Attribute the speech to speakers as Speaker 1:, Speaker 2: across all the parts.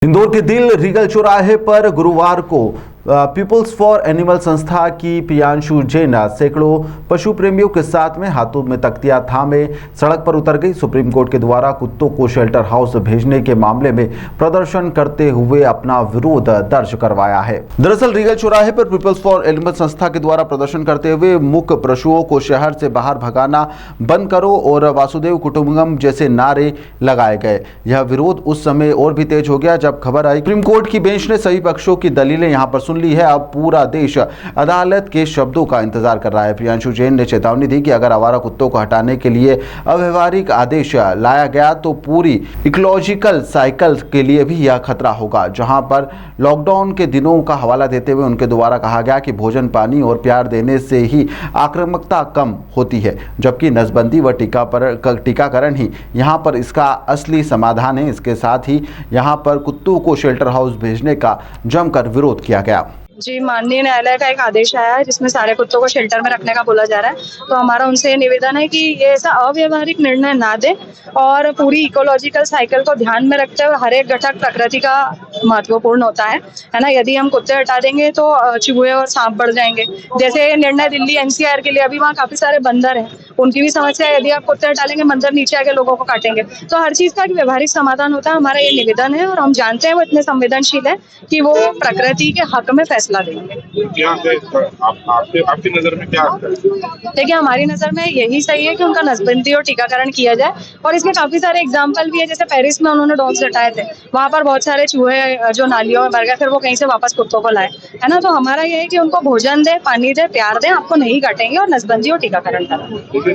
Speaker 1: इंदौर के दिल रीगल चौराहे पर गुरुवार को पीपल्स फॉर एनिमल संस्था की प्रियांशु जैन सैकड़ों पशु प्रेमियों के साथ में हाथों में तख्तियां थामे सड़क पर उतर गई। सुप्रीम कोर्ट के द्वारा कुत्तों को शेल्टर हाउस भेजने के मामले में प्रदर्शन करते हुए अपना विरोध दर्ज करवाया है। दरअसल रीगल चौराहे पर पीपल्स फॉर एनिमल संस्था के द्वारा प्रदर्शन करते हुए मूक पशुओं को शहर से बाहर भगाना बंद करो और वासुदेव कुटुंबकम जैसे नारे लगाए गए। यह विरोध उस समय और भी तेज हो गया जब खबर आई सुप्रीम कोर्ट की बेंच ने सभी पक्षों की दलीलें यहां पर सुन ली है। अब पूरा देश अदालत के शब्दों का इंतजार कर रहा है। प्रियांशु जैन ने चेतावनी दी कि अगर आवारा कुत्तों को हटाने के लिए अव्यवहारिक आदेश लाया गया तो पूरी इकोलॉजिकल साइकिल के लिए भी यह खतरा होगा। जहां पर लॉकडाउन के दिनों का हवाला देते हुए उनके द्वारा कहा गया कि भोजन, पानी और प्यार देने से ही आक्रामकता कम होती है, जबकि नसबंदी व टीकाकरण ही यहाँ पर इसका असली समाधान है। इसके साथ ही यहाँ पर कुत्तों को शेल्टर हाउस भेजने का जमकर विरोध किया गया।
Speaker 2: जी, माननीय न्यायालय का एक आदेश आया है जिसमें सारे कुत्तों को शेल्टर में रखने का बोला जा रहा है। तो हमारा उनसे निवेदन है कि ये ऐसा अव्यवहारिक निर्णय ना दे और पूरी इकोलॉजिकल साइकिल को ध्यान में रखते हुए हर एक घटक प्रकृति का महत्वपूर्ण होता है ना। यदि हम कुत्ते हटा देंगे तो चूहे और सांप बढ़ जाएंगे। जैसे निर्णय दिल्ली एनसीआर के लिए, अभी वहाँ काफी सारे बंदर हैं, उनकी भी समस्या है। यदि आप कुत्ते हटा लेंगे, बंदर नीचे आके लोगों को काटेंगे। तो हर चीज का एक व्यवहारिक समाधान होता है। हमारा ये निवेदन है और हम जानते हैं वो इतने संवेदनशील है कि वो प्रकृति के हक में फैसला देंगे।
Speaker 3: आपकी नजर में क्या है?
Speaker 2: देखिए, हमारी नजर में यही सही है कि उनका नसबंदी और टीकाकरण किया जाए। और इसमें काफी सारे एग्जाम्पल भी है। जैसे पेरिस में उन्होंने डॉग्स हटाए थे, वहां पर बहुत सारे चूहे जो नालियों में भर गए, फिर वो कहीं से वापस कुत्तों को लाए, है ना। तो हमारा ये है कि उनको भोजन दे, पानी दे, प्यार दे, आपको नहीं काटेंगे और नसबंदी और टीकाकरण करें।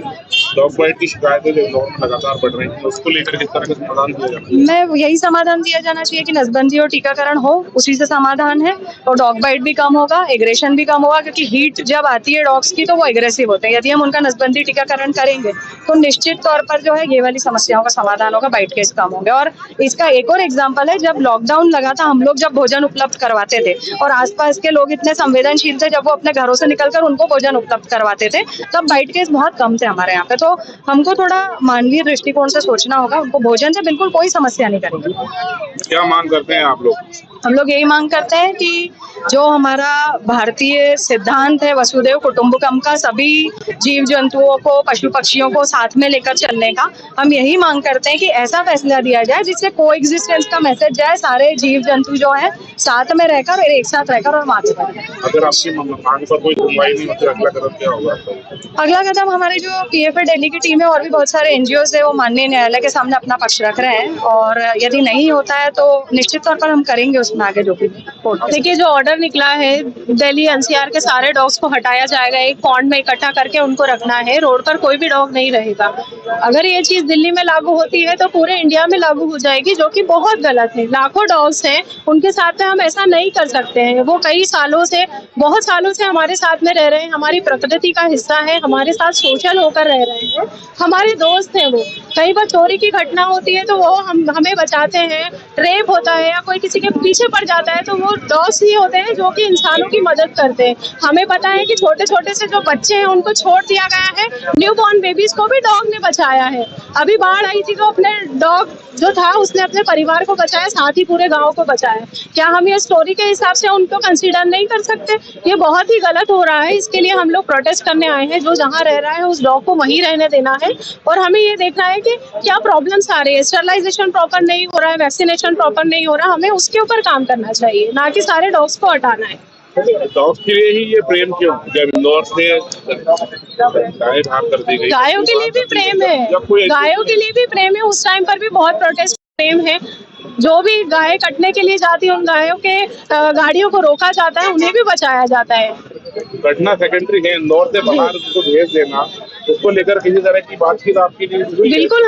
Speaker 3: डॉग बाइट की शिकायतें जो लगातार बढ़ रही हैं, उसको लेकर किस तरह का समाधान दिया जाए?
Speaker 2: मैं यही समाधान दिया जाना चाहिए कि नसबंदी और टीकाकरण हो, उसी से समाधान है। और डॉग बाइट भी कम होगा, एग्रेशन भी कम होगा, क्योंकि हीट जब आती है डॉग्स की तो वो एग्रेसिव होते हैं। यदि हम उनका नसबंदी टीकाकरण करेंगे तो निश्चित तौर पर जो है ये वाली समस्याओं का समाधान होगा, बाइट केस कम होंगे। और इसका एक और एग्जाम्पल है, जब लॉकडाउन लगा था, हम लोग जब भोजन उपलब्ध करवाते थे और आसपास के लोग इतने संवेदनशील थे, जब वो अपने घरों से निकलकर उनको भोजन उपलब्ध करवाते थे, तब बाइट केस बहुत कम थे हमारे यहाँ पे। तो हमको थोड़ा मानवीय दृष्टिकोण से सोचना होगा। उनको भोजन से बिल्कुल कोई समस्या नहीं करेगी।
Speaker 3: क्या मांग करते हैं आप लोग?
Speaker 2: हम लोग यही मांग करते हैं कि जो हमारा भारतीय सिद्धांत है वसुदेव कुटुंबकम का, सभी जीव जंतुओं को, पशु पक्षियों को साथ में लेकर चलने का, हम यही मांग करते हैं कि ऐसा फैसला दिया जाए जिससे कोएग्जिस्टेंस का मैसेज जाए। सारे जीव जंतु जो है साथ में रहकर, एक साथ रहकर और मात करें।
Speaker 3: अगर आपकी मांग पर कोई सुनवाई नहीं होती, अगला कदम क्या होगा?
Speaker 2: अगला कदम हमारी जो पीएफए दिल्ली की टीम है और भी बहुत सारे एनजीओज है, वो माननीय न्यायालय के सामने अपना पक्ष रख रहे हैं। और यदि नहीं होता है तो निश्चित तौर पर हम करेंगे उसमें आगे जो भी कोर्ट।
Speaker 4: देखिए, जो ऑर्डर निकला है, दिल्ली एनसीआर के सारे डॉग्स को हटाया जाएगा, एक पॉन्ड में इकट्ठा करके उनको रखना है, रोड पर कोई भी डॉग नहीं रहेगा। अगर ये चीज दिल्ली में लागू होती है तो पूरे इंडिया में लागू हो जाएगी, जो कि बहुत गलत है। लाखों डॉग्स हैं, उनके साथ में हम ऐसा नहीं कर सकते हैं। वो कई सालों से, बहुत सालों से हमारे साथ में रह रहे हैं, हमारी प्रकृति का हिस्सा है, हमारे साथ सोशल होकर रह रहे हैं, हमारे दोस्त हैं। वो कई बार चोरी की घटना होती है तो वो हमें बचाते हैं, रेप होता है या कोई किसी के पीछे पड़ जाता है तो वो डॉग्स ही होते हैं जो कि इंसानों की मदद करते हैं। हमें पता है कि छोटे छोटे से जो बच्चे हैं उनको छोड़ दिया गया है, न्यू बॉर्न बेबीज को भी डॉग ने बचाया है। अभी बाढ़ आई थी तो अपने डॉग जो था उसने अपने परिवार को बचाया, साथ ही पूरे गांव को बचाया। क्या हम ये स्टोरी के हिसाब से उनको कंसीडर नहीं कर सकते? ये बहुत ही गलत हो रहा है। इसके लिए हम लोग प्रोटेस्ट करने आए हैं। जो जहाँ रह रहा है उस डॉग को वहीं रहने देना है और हमें ये देखना है कि क्या प्रॉब्लम्स आ रही है। स्टरलाइजेशन प्रॉपर नहीं हो रहा है, वैक्सीनेशन प्रॉपर नहीं हो रहा, हमें उसके ऊपर काम करना चाहिए, ना कि सारे डॉग्स को हटाना है।
Speaker 3: डॉग्स के लिए ही ये प्रेम क्यों? जब इंदौर से गाय भाग कर दी गई,
Speaker 4: गायों के लिए भी प्रेम है, गायों के लिए भी प्रेम है। उस टाइम पर भी बहुत प्रोटेस्ट प्रेम है। जो भी गाय कटने के लिए जाती है, उन गायों के गाड़ियों को रोका जाता है, उन्हें भी बचाया जाता है।
Speaker 3: घटना सेकेंडरी है, इंदौर से बाहर उसको भेज देना, उसको लेकर किसी तरह की बातचीत आपकी नहीं हुई?
Speaker 4: बिल्कुल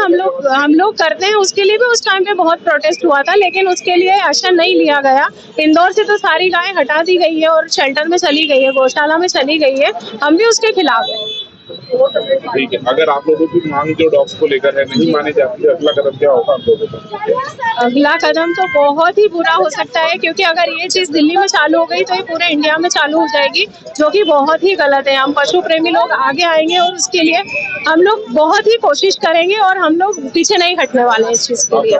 Speaker 4: हम लोग करते हैं। उसके लिए भी उस टाइम पे बहुत प्रोटेस्ट हुआ था, लेकिन उसके लिए एक्शन नहीं लिया गया। इंदौर से तो सारी गाय हटा दी गई है और शेल्टर में चली गई है, गौशाला में चली गई है। हम भी उसके खिलाफ हैं।
Speaker 3: ठीक है, अगर आप लोगों की मांग जो डॉग्स को लेकर है नहीं मानी जाती है, अगला कदम क्या होगा आप लोगों का?
Speaker 4: अगला कदम तो बहुत ही बुरा हो सकता है, क्योंकि अगर ये चीज दिल्ली में चालू हो गई तो ये पूरे इंडिया में चालू हो जाएगी, जो कि बहुत ही गलत है। हम पशु प्रेमी लोग आगे आएंगे और उसके लिए हम लोग बहुत ही कोशिश करेंगे और हम लोग पीछे नहीं हटने वाले हैं इस चीज के लिए।